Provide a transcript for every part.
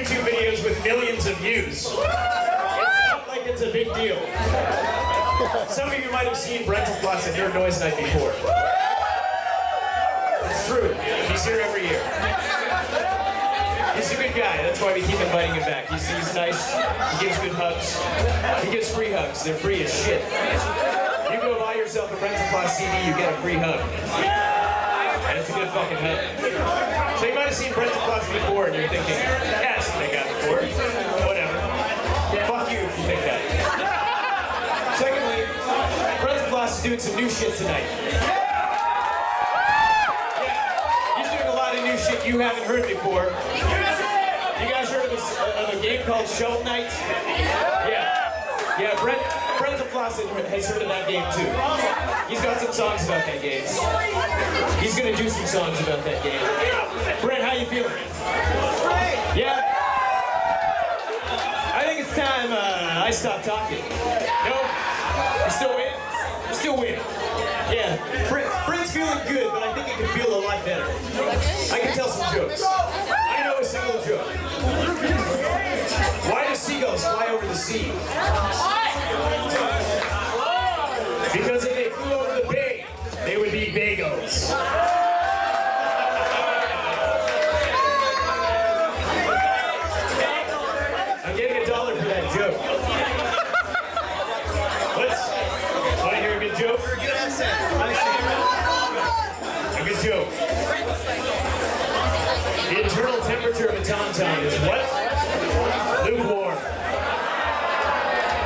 YouTube videos with millions of views. It's not like it's a big deal. Some of you might have seen Brentalfloss at your noise night before. It's true. He's here every year. He's a good guy. That's why we keep inviting him back. He's nice. He gives good hugs. He gives free hugs. They're free as shit. You go buy yourself a Brentalfloss CD, you get a free hug. And it's a good fucking hug. So you might have seen Brentalfloss before and you're thinking, yeah, that's what I got before. Whatever. Fuck you if you think that. Secondly, Brentalfloss is doing some new shit tonight. Yeah, he's doing a lot of new shit you haven't heard before. You guys heard of a game called Shovel Knight? Yeah, Brentalfloss has heard of that game too. He's got some songs about that game. He's gonna do some songs about that game. Brent, how you feeling? Yeah? I think it's time I stop talking. No? You're still waiting? You're still waiting. Yeah. Brent's feeling good, but I think he can feel a lot better. I can tell some jokes. I know a single joke. Why do seagulls fly over the sea? Because if they flew over the bay, they would be bagels. I'm getting $1 for that joke. Want to hear a good joke? A good joke. The internal temperature of a tauntaun is what? Lukewarm.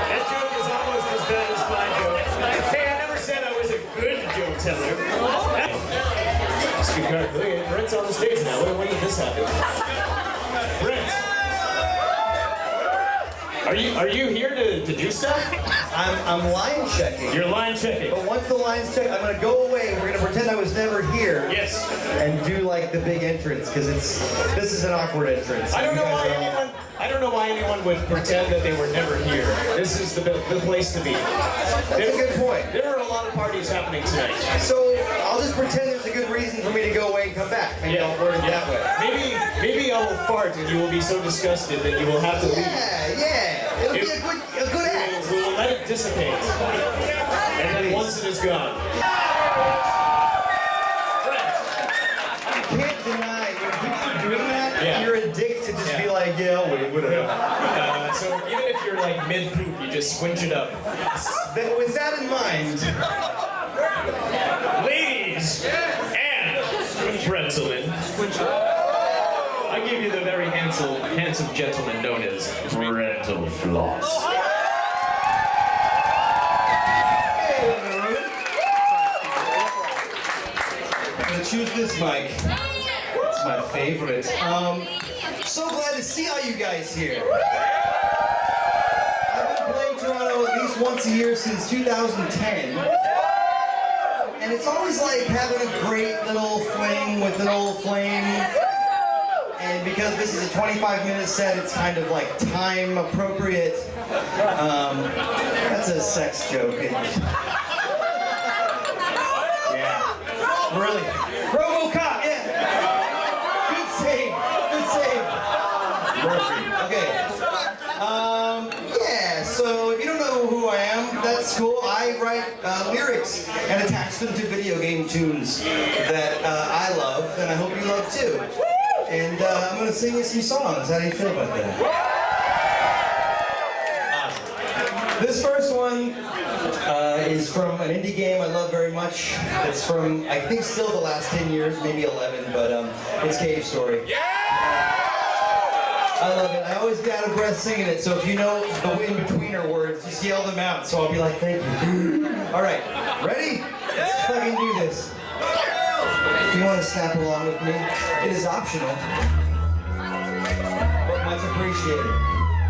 That joke is almost as bad as my joke. Hey, I never said I was a good joke teller. Good card. Look at Brent's on the stage now. When did this happen? Brent. Are you here to do stuff? I'm line checking. You're line checking. But once the line's checked, I'm gonna go away. We're gonna pretend I was never here. Yes. And do like the big entrance because this is an awkward entrance. I don't know why anyone would pretend that they were never here. This is the place to be. That's a good point. There are a lot of parties happening tonight. So I'll just pretend there's a good reason for me to go away and come back. Maybe I'll word it that way. Maybe I will fart and you will be so disgusted that you will have to leave. Yeah. It'll be a good act. We'll let it dissipate. And then once it is gone. You can't deny when people are doing that, you're a dick to just be like, yeah, wait, whatever. So even if you're like mid-poop, you just squinch it up. With that in mind, ladies and gentlemen, I give you the very handsome gentleman known as Brentalfloss. I'm gonna choose this mic. It's my favorite. So glad to see all you guys here. I've been playing Toronto at least once a year since 2010. And it's always like having a great little fling with an old flame. And because this is a 25-minute set, it's kind of like time appropriate. That's a sex joke. Yeah. Really. RoboCop, yeah. Good save. Murphy. Okay. Yeah, so if you don't know who I am, that's cool. I write lyrics and attach them to video game tunes that I love, and I hope you love too. And I'm going to sing you some songs. How do you feel about that? Awesome. This first one is from an indie game I love very much. It's from, I think, still the last 10 years, maybe 11, but it's Cave Story. I love it. I always get out of breath singing it, so if you know the in-betweener words, just yell them out, so I'll be like, thank you. All right, ready? Let's fucking do this. If you want to snap along with me, it is optional, but much appreciated.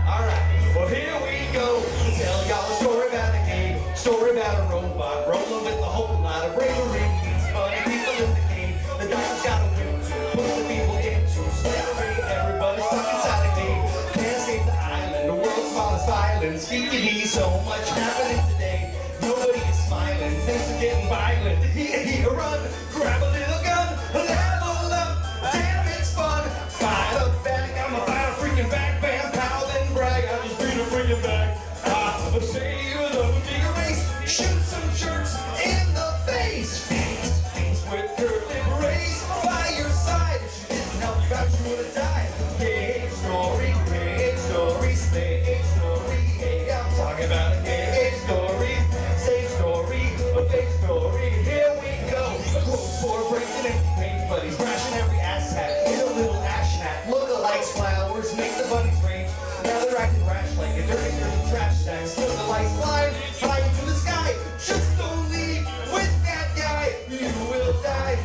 Alright, well here we go. Tell y'all a story about a cave, story about a robot, rolling with a whole lot of bravery. It's funny people in the cave, the doctor's got a will to push the people into slavery. Everybody's stuck inside the cave, can't escape the island, the world's smallest island. Speaking so much happening today, nobody is smiling, things are getting violent. Here, run, grab a little gun, level up, damn it's fun. Fight up back, I'm a fire freaking back. flies blind, fly into the sky. Just don't leave with that guy, you will die.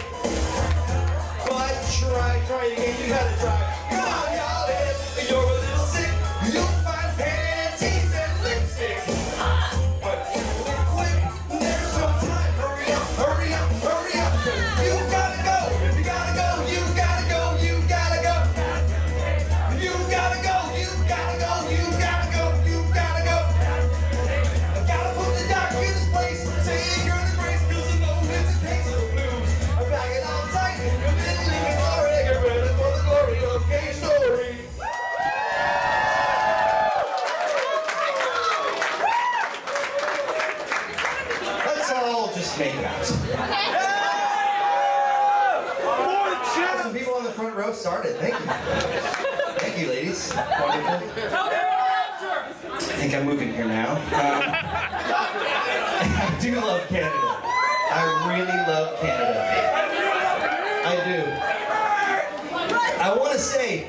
But try again, you gotta try. Come on, y'all, if you're a little sick, you'll find panties and lipstick. But quick, there's no time. Hurry up, hurry up, hurry up. You gotta go, you gotta go, you gotta go, you gotta go. You gotta go, you gotta go, you gotta go, you gotta go. I gotta put the doctor in this place. Say you're in the grace, cause I know it's a case of the blues. I bag it all tight, and then leave it already. Get ready for the glory of gay story. Let's all just make it out. Some people on the front row started. Thank you. Thank you, ladies. Wonderful. I think I'm moving here now. I do love Canada. I really love Canada. I do. I want to say,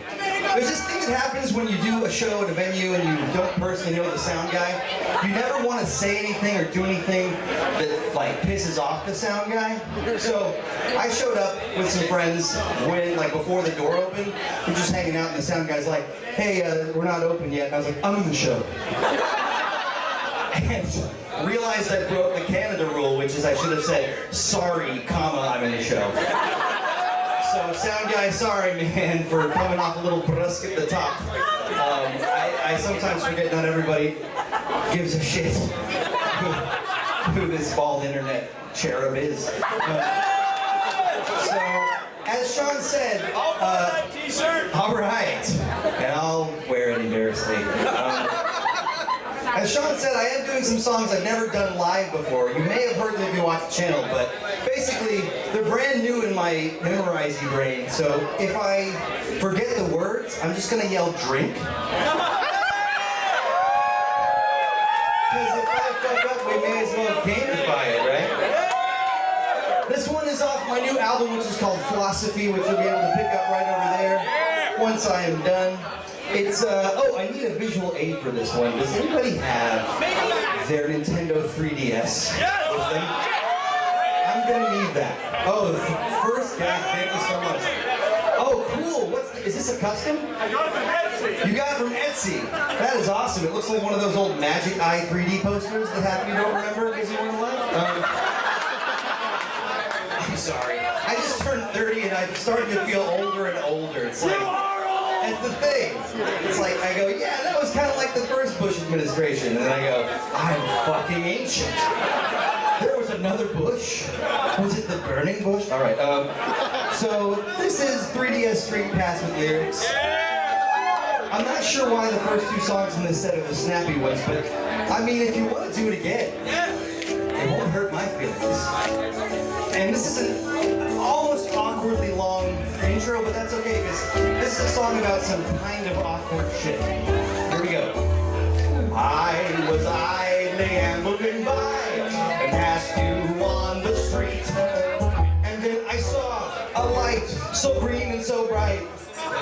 there's this thing that happens when you do a show at a venue and you don't personally know the sound guy. You never want to say anything or do anything that like pisses off the sound guy. So I showed up with some friends when before the door opened. We're just hanging out and the sound guy's like, hey, we're not open yet. And I was like, I'm in the show. And realized I broke the Canada rule, which is I should have said, sorry, comma, I'm in the show. So sound guy, sorry man for coming off a little brusque at the top. I sometimes forget not everybody gives a shit who this bald internet cherub is. So, as Sean said, I'll wear that t-shirt. All right, and I'll wear it embarrassingly. As Sean said, I am doing some songs I've never done live before. You may have heard them if you watch the channel, but basically, they're brand new in my memorizing brain. So if I forget the words, I'm just gonna yell drink. Because if I fuck up, we may as well gamify it, right? This one is off my new album, which is called Philosophy, which you'll be able to pick up right over there once I am done. It's, oh, I need a visual aid for this one. Does anybody have their Nintendo 3DS with them? I'm gonna need that. Oh, the first guy, thank you so much. Oh, cool. Is this a custom? I got it from Etsy. You got it from Etsy. That is awesome. It looks like one of those old Magic Eye 3D posters that half you don't remember because you weren't alive. I'm sorry. I just turned 30 and I'm starting to feel older and older. It's like, that's the thing. It's like, I go, yeah, that was kind of like the first Bush administration. And then I go, I'm fucking ancient. There was another Bush. Was it the burning bush? All right. So this is 3DS Street Pass with lyrics. I'm not sure why the first two songs in this set are the snappy ones, but I mean, if you want to do it again, it won't hurt my feelings. And this is an almost awkwardly long intro, but that's okay because this is a song about some kind of awkward shit. Here we go. I was idly ambling by and passed you on the street. And then I saw a light so green and so bright,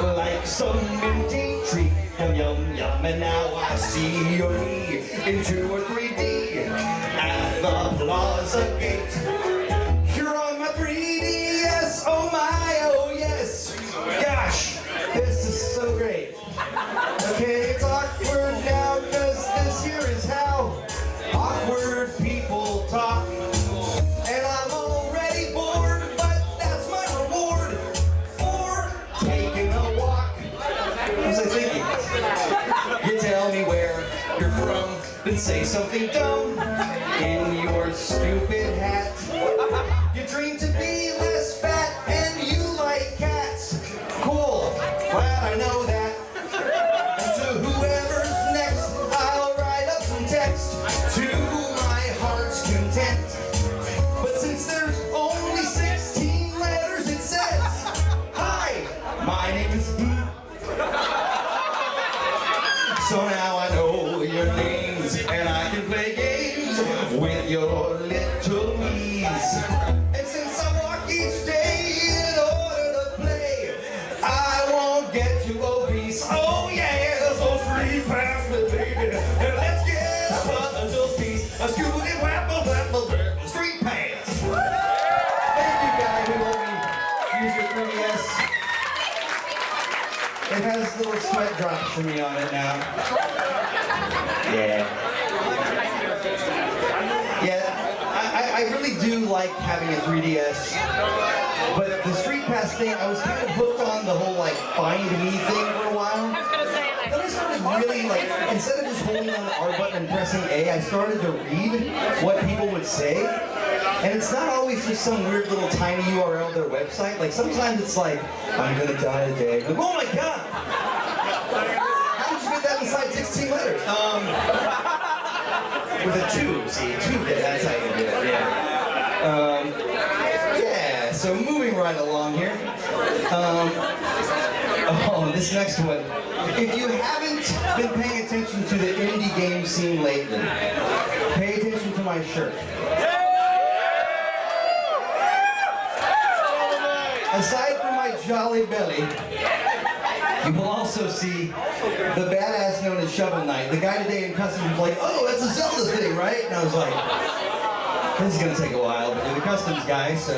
like some minty treat. Yum, yum, yum. And now I see your knee in 2 or 3D at the Plaza Gate. You're on my 3DS, oh my, oh yes. Gosh, this is so great. Okay, it's awkward now because this here is how awkward people talk. And I'm already bored, but that's my reward for taking a walk. What was I thinking? You tell me where you're from, then say something dumb in your stupid hat. You dream to be less fat and you like cats. Cool, glad I know that. And to whoever's next, I'll write up some text to my heart's content. But since there's only 16 letters, it says, hi, my name is So now I know your names and I can play games with your little me's. And since I walk each day in order to play, I won't get too obese. Oh yeah, so free pass me, baby. And let's get It has little sweat drops for me on it now. Yeah. Yeah, I really do like having a 3DS. But the Street Pass thing, I was kind of hooked on the whole like find me thing for a while. Then I started really like, instead of just holding on the R button and pressing A, I started to read what people would say. And it's not always just some weird little tiny URL of their website. Like sometimes it's like, I'm gonna die today. Like, oh my god! How did you fit that inside 16 letters? With a 2, see, 2, that's how you do it, yeah. Yeah, so moving right along here. Oh, this next one. If you haven't been paying attention to the indie game scene lately, pay attention to my shirt. Aside from my jolly belly, you will also see the badass known as Shovel Knight. The guy today in customs was like, oh, that's a Zelda thing, right? And I was like, this is gonna take a while, but you're the customs guy, so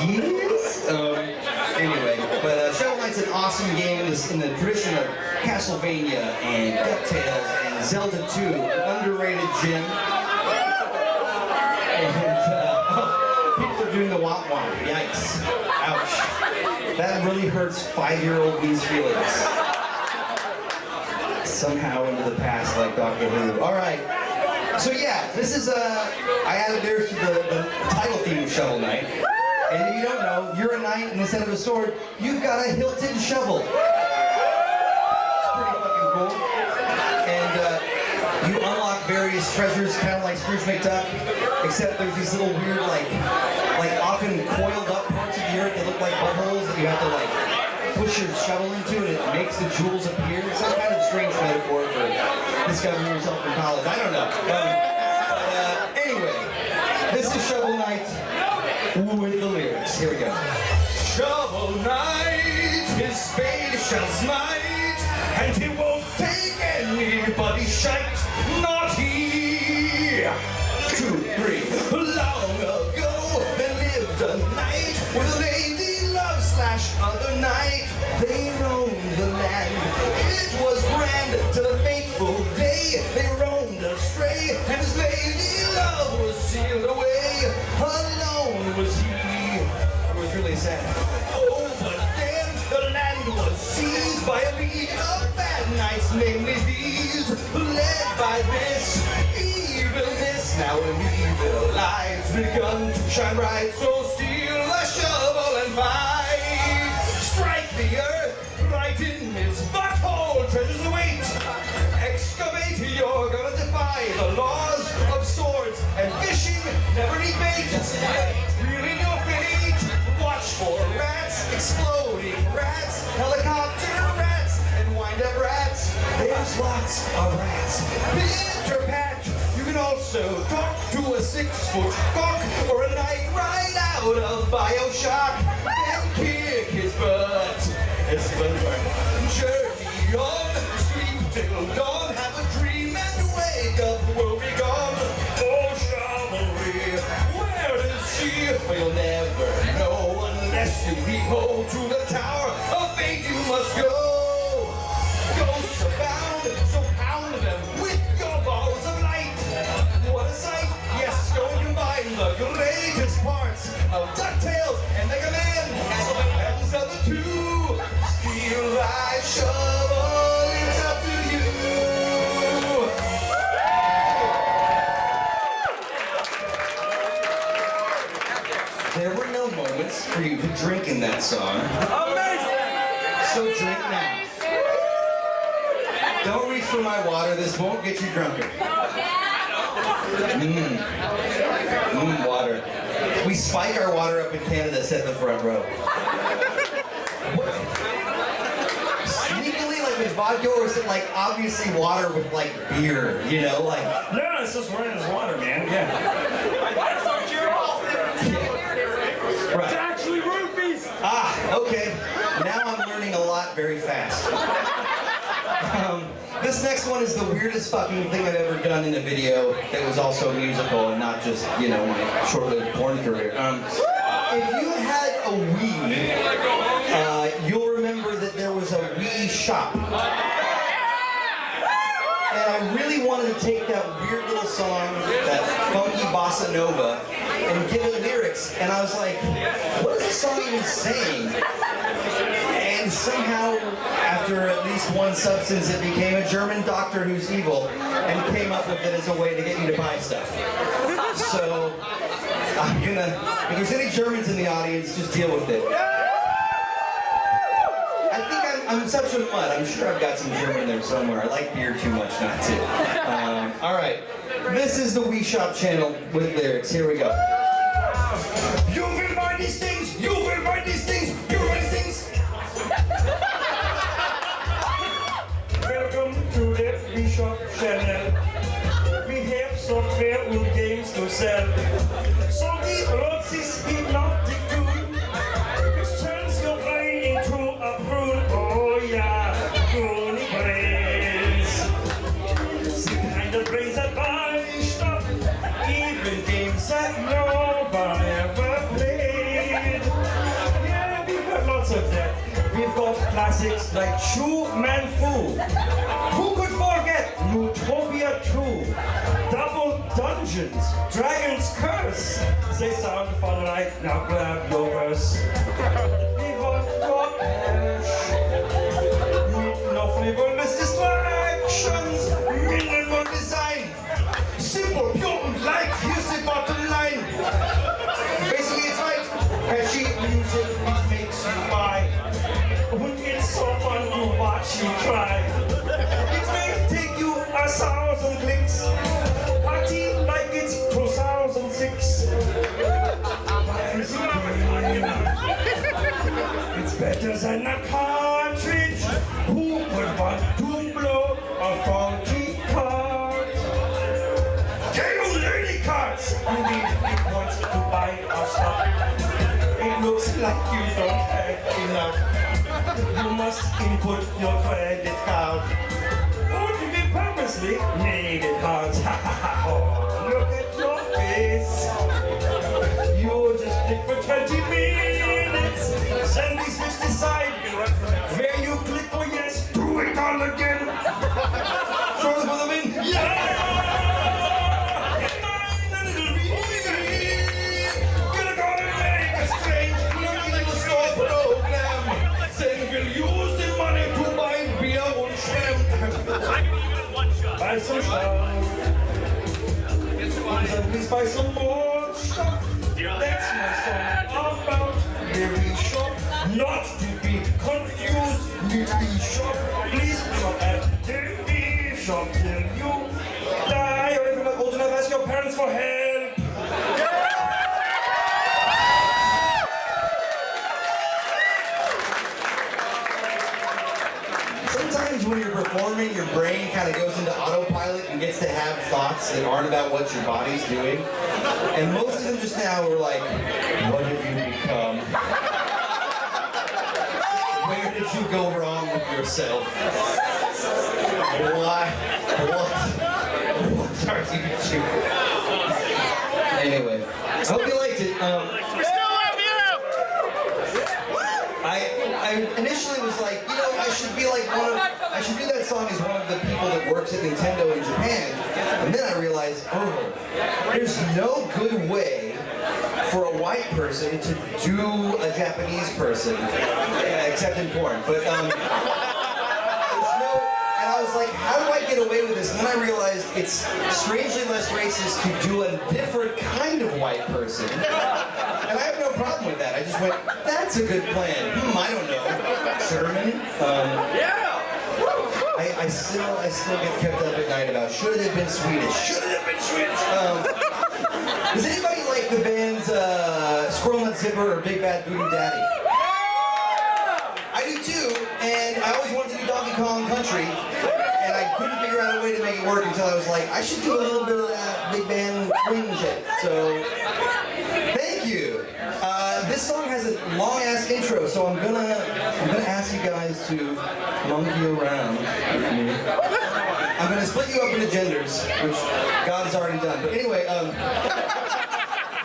yes. Anyway, but Shovel Knight's an awesome game in the tradition of Castlevania and DuckTales and Zelda 2, an underrated gem. And people are doing the womp womp. Yikes. Ouch. That really hurts 5-year-old me's feelings. Somehow into the past like Doctor Who. Alright. So yeah, this is I added theirs to the title theme of Shovel Knight. And if you don't know, you're a knight and instead of a sword, you've got a hilted shovel. It's pretty fucking cool. And you unlock various treasures, kind of like Scrooge McDuck, except there's these little weird, like often coiled up parts of the earth that look like buttholes that you have to like push your shovel into, and it makes the jewels appear. It's some kind of strange metaphor for discovering yourself in college. I don't know. Anyway, this is Shovel Knight with the lyrics. Here we go. Shovel Knight, his spade shall smite, and he won't take anybody's shite, not he. 2, 3. Long ago, there lived a knight with a lady love / other knight. They roamed the land. It was grand till the fateful day. They roamed astray, and his lady love was sealed away. Alone was he. It was really sad. Oh, but then the land was seized by a league of bad knights, namely these, led by this evilness. Now an evil light's begun to shine bright, so steal a shovel and fight. Strike the earth right in its butthole, treasures await. Excavate, you're gonna defy the laws of swords and fishing. Never need bait. Reeling your fate. Watch for rats, exploding rats, helicopter rats, and wind-up rats. There's lots of rats. Bitter pat. You can also talk to a 6-foot cock or a knight right out of BioShock and kick his butt. It's fun. Journey on, sleep till dawn, have a dream and wake up, we'll be gone. Oh, chivalry, where is she? Well, you'll never know unless you behold to the tower of fate you must go. Ghosts abound, so pound them with your balls of light. What a sight! Yes, go and combine the greatest parts of DuckTales and Mega Man and Zelda 2. Steal thy shovel, it's up to you. There were no moments for you to drink in that song. So drink now. Don't reach for my water, this won't get you drunker. Water. We spike our water up in Canada, set the front row. Sneakily, like with vodka, or is it like obviously water with like beer, you know, like... No, it's just running as water, man. Yeah. Right. It's actually roofies. Ah, okay. Now I'm learning a lot very fast. This next one is the weirdest fucking thing I've ever done in a video that was also musical and not just, you know, my short-lived porn career. If you had a Wii, you'll remember that there was a Wii shop. And I really wanted to take that weird little song, that funky bossa nova, and give it lyrics. And I was like, what is this song even saying? And somehow, after at least one substance, it became a German doctor who's evil and came up with it as a way to get you to buy stuff. So, I'm gonna, if there's any Germans in the audience, just deal with it. I think I'm such a mutt. I'm sure I've got some German there somewhere. I like beer too much not to. All right, this is the We Shop channel with lyrics. Here we go. You will buy these things. You will buy these things. You will buy these things. Welcome to the We Shop channel. We have software and games to sell. So we wrote this hypnotic tune, which turns your brain into a prune. Oh yeah, pruny brains. The kind of brains that buy stuff, even games that no one ever played. Yeah, we've got lots of that. We've got classics like Chu Man Fu. Who could forget Utopia 2? Double Dungeons, Dragon's Curse. They sound fun, right? Now grab your purse. We've got cash. No frivolous distractions. Minimal design. Simple, pure, light. Here's the bottom line. Basically, it's right. Catchy music, it makes you buy. It's so fun to watch you try. It may take you 1,000 clicks. Party like it's 2006. It's better than a cartridge. Who would want to blow a faulty card? Tell lady cards. You need it once to buy our stuff. It looks like you don't have enough. You must input your credit card. Or did we purposely made it hard? Look at your face. You just click for 20 minutes. Then we switch the side. Where you click for yes, do it all again. Throw the them in. Yeah! You're gonna make a strange little store program. Then we'll use the money to buy beer and shrimp. Buy some stuff. Please buy some more stuff. That's my song about very shop. Not to be confused with the shop. Please shop at the shop till you die. Or if you're not old enough, ask your parents for help. Sometimes when you're performing, your brain kind of goes into autopilot and gets to have thoughts that aren't about what your body's doing. And most of them just now were like, what have you become? Where did you go wrong with yourself? Why? What are you doing? Anyway, I hope you liked it. I initially was like, you know, I should be like I should do that song as one of the people that works at Nintendo in Japan. And then I realized, oh, there's no good way for a white person to do a Japanese person, except in porn. But there's no, and I was like, how do I get away with this? And then I realized it's strangely less racist to do a different kind of white person. And I have no problem with that. I just went, that's a good plan. I don't know. German? I still get kept up at night about, should it have been Swedish? Should it have been Swedish? Does anybody like the bands Squirrel Nut Zipper or Big Bad Voodoo Daddy? I do too, and I always wanted to do Donkey Kong Country, and I couldn't figure out a way to make it work until I was like, I should do a little bit of that big band swing shit. So, thank you. This song has a long-ass intro, so I'm gonna ask you guys to monkey around with me. I'm gonna split you up into genders, which God has already done. But anyway,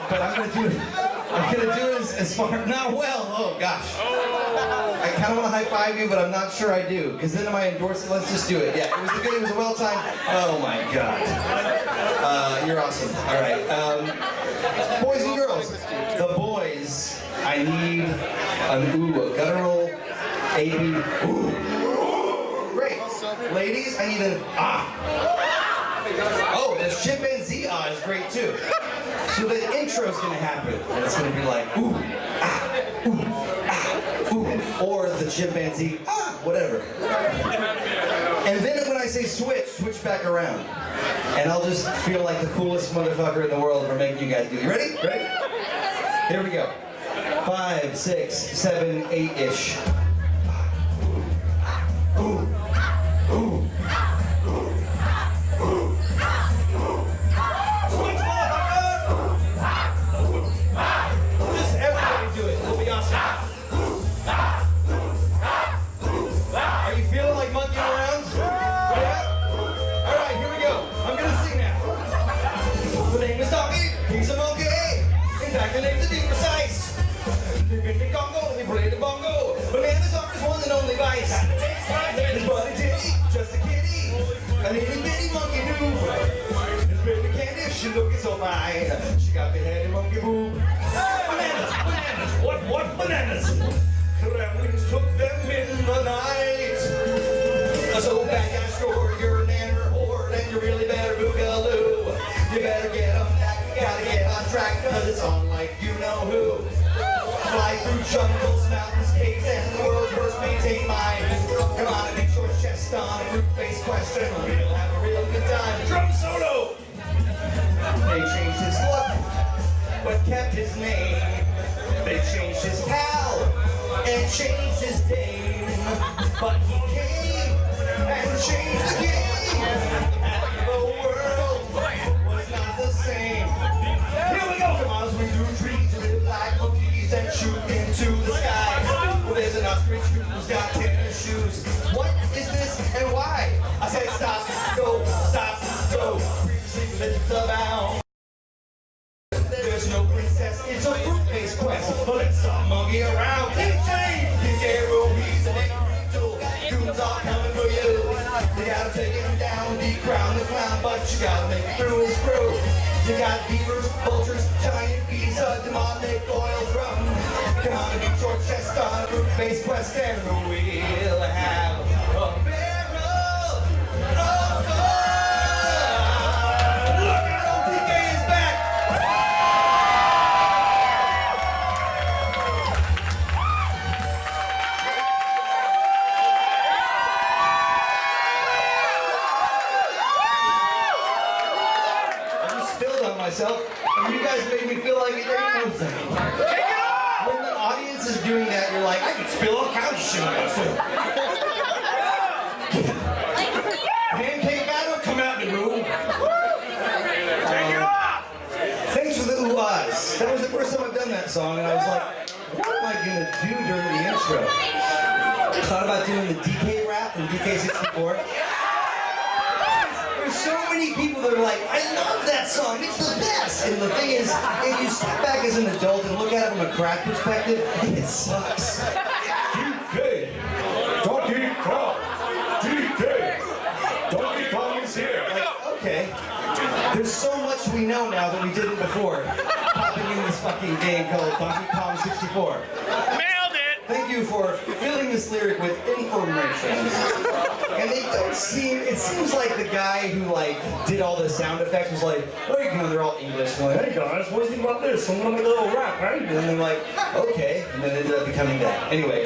but I'm gonna do it as far. Not well. Oh gosh. I kind of want to high five you, but I'm not sure I do. Because then am I endorsing? Let's just do it. Yeah, it was good. It was a well timed. Oh my God. You're awesome. All right. Boys and girls. The boys. I need an ooh, a guttural A-B. Ooh. Great. Ladies, I need an ah. Oh, the chimpanzee ah is great too. So the intro's gonna happen, and it's gonna be like ooh, ah, ooh, ah, ooh, or the chimpanzee ah, whatever. And then when I say switch, switch back around, and I'll just feel like the coolest motherfucker in the world for making you guys do it. You ready? Ready? Here we go. 5, 6, 7, 8-ish. Ooh, ooh. Bananas are his one and only vice. His buddy Titty, just a kitty, an itty bitty monkey dude. His baby candy, she looking so fine. She got the head and monkey boob. Bananas, bananas, what bananas? Gremlins took them in the night. So bad guys store your nanner hoard, and you really better boogaloo. You better get on back, you gotta get on track, cause it's on like you know who. Fly through jungles, mountains, caves, and the world's worst maintained mind. Come on, a big short chest on a fruit-faced question. We'll have a real good time. Drum solo! They changed his look, but kept his name. They changed his pal and changed his name. But he came and changed the game. The world was not the same. Here we go! Come on, as we do trees, live like monkeys and shoot into the sky. Well, there's an ostrich who's got tennis shoes. What is this and why? I said stop, go, previously legends abound. There's no princess, it's a fruit-based quest. But let's monkey around. King Arrow, he's a big tool. Goons are coming for you. You gotta take him down, decrown the clown, but you gotta make it through his crew. You got beavers, vultures, giant bees, a demonic oil drum. Come on, a big short chest on a fruit-based quest, and we'll have a barrel of fun. Look out, DK is back! Myself, and you guys made me feel like it ain't no thing. When the audience is doing that, you're like, I can spill all kinds of shit on myself. Pancake batter, come out in the room. Thanks for the ooh-ahs. That was the first time I've done that song, and I was like, what am I gonna do during the intro? I thought about doing the DK rap from DK64. So many people that are like, I love that song, it's the best! And the thing is, if you step back as an adult and look at it from a crack perspective, it sucks. DK, Donkey Kong, DK, Donkey Kong is here. Like, okay, there's so much we know now that we didn't before, popping in this fucking game called Donkey Kong 64. Nailed it! Thank you for filling this lyric with information. And they don't seem, it seems like the guy who like did all the sound effects was like, oh, you know, they're all English. And like, hey guys, what do you think about this? I'm gonna make a little rap, right? And then they're like, okay. And then it ended up becoming that. Anyway,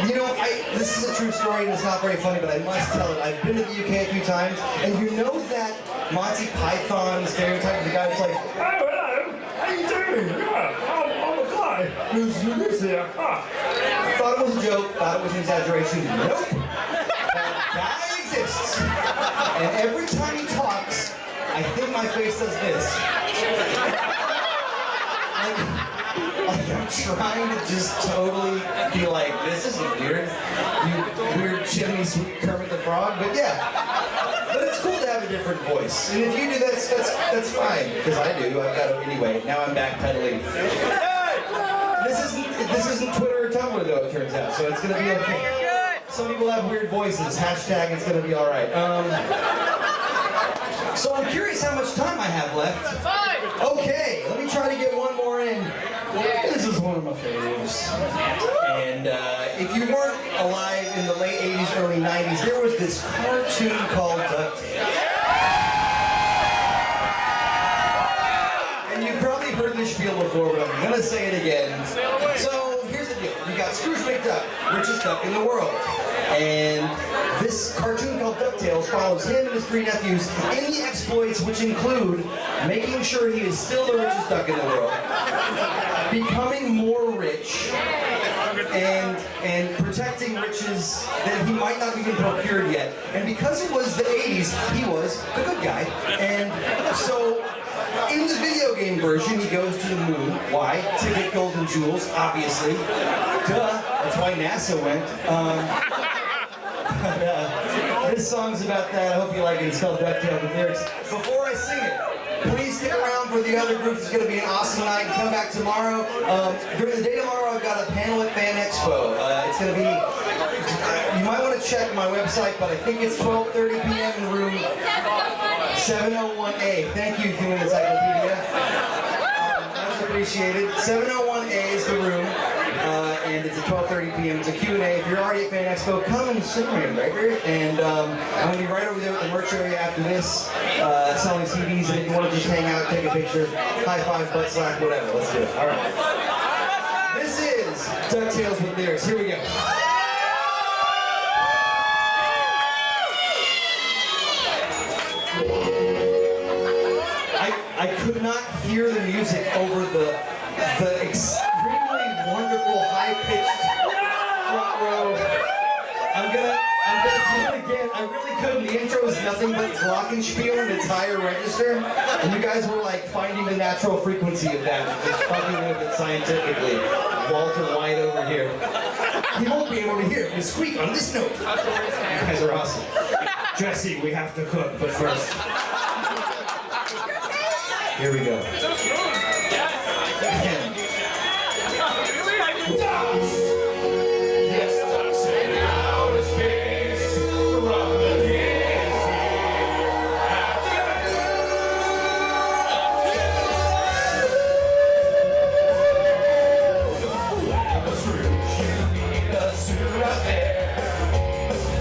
you know, this is a true story and it's not very funny, but I must tell it. I've been to the UK a few times, and you know that Monty Python stereotype of the guy who's like, oh, hello, how you doing? Yeah, I'm a guy who's this here. Thought it was a joke, thought it was an exaggeration. Nope. That guy exists. And every time he talks, I think my face does this. Like I'm trying to just totally be like, this isn't weird. You weird chimney sweet Kermit the Frog, but yeah. But it's cool to have a different voice. And if you do that, that's fine. Because I do. I've got to anyway. Now I'm backpedaling. This isn't Twitter or Tumblr though, it turns out, so it's gonna be okay. Some people have weird voices. Hashtag it's gonna be all right. So I'm curious how much time I have left. Okay, let me try to get one more in. This is one of my favorites. And if you weren't alive in the late 80s, early 90s, there was this cartoon called DuckTales. And you've probably heard this spiel before, but I'm gonna say it again. So here's the deal. You got Scrooge McDuck, richest duck in the world. And this cartoon called DuckTales follows him and his three nephews in the exploits, which include making sure he is still the richest duck in the world, becoming more rich, and protecting riches that he might not even procured yet. And because it was the 80s, he was the good guy. And so in the video game version, he goes to the moon. Why? To get golden jewels, obviously. Duh. That's why NASA went. This song's about that. I hope you like it. It's called DuckTales with lyrics. Before I sing it, please stick around for the other groups. It's going to be an awesome night. And come back tomorrow. During the day tomorrow, I've got a panel at Fan Expo. It's going to be, you might want to check my website, but I think it's 12:30 p.m. in room 701A. Thank you, Human Encyclopedia. Much appreciated. 701A is the room. And it's at 12:30 p.m. It's a Q&A. If you're already at Fan Expo, come and sit right here. And I'm going to be right over there at the merch area after this, selling CDs. And if you want to just hang out, take a picture, high five, butt slap, whatever. Let's do it. All right. This is DuckTales with lyrics. Here we go. I could not hear the music over the extremely wonderful high-pitched front row. I'm gonna do it again. I really couldn't. The intro is nothing but glockenspiel in its higher register, and you guys were like finding the natural frequency of that, just fucking with it scientifically. Walter White over here. He won't be able to hear the squeak on this note. You guys are awesome. Jesse, we have to cook, but first. Here we go. Yes, ducks in outer space, from the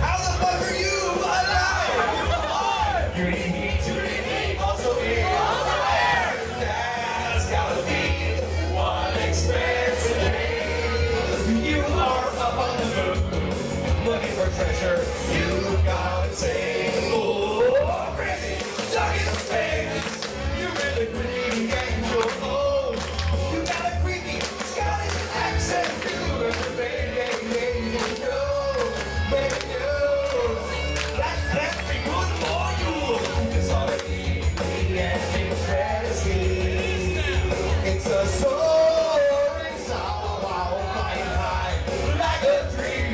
how the fuck are you alive? You need to be also in. That's gotta be one expensive day. You are up on the moon, looking for treasure. You gotta say, oh, crazy, stuck in space. You're really pretty angel. Oh, you got a creepy Scottish accent. You better baby, no. That can't be good for you. It's already me and interesting. It's a soaring sound while flying high like a dream.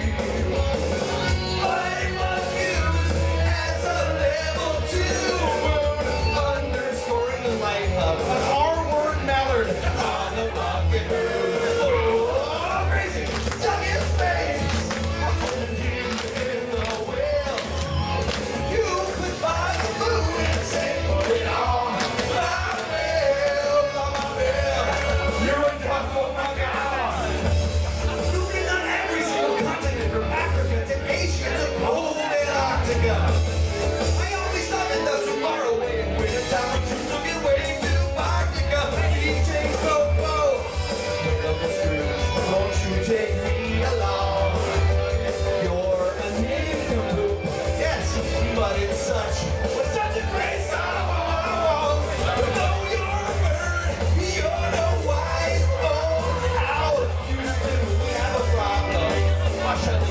But it was used as a level 2 word, underscoring the light of an R-word mallard on the bucket bird. Oh, crazy, stuck in space. In the whale. You could buy the moon and say, put it on my bill, on my bill. You're a duck, oh my God. You've been on every single continent from Africa to Asia to Cold Antarctica. I only stopped at the Subaru waiting winter time. You took it way to Arctica. DJ Coco. Pick up the screws, won't you take me along? You're a nincompoop, yes, but it's such a great song. But though you're a bird, you're no wise. Oh, how Houston, we have a problem. Why shut the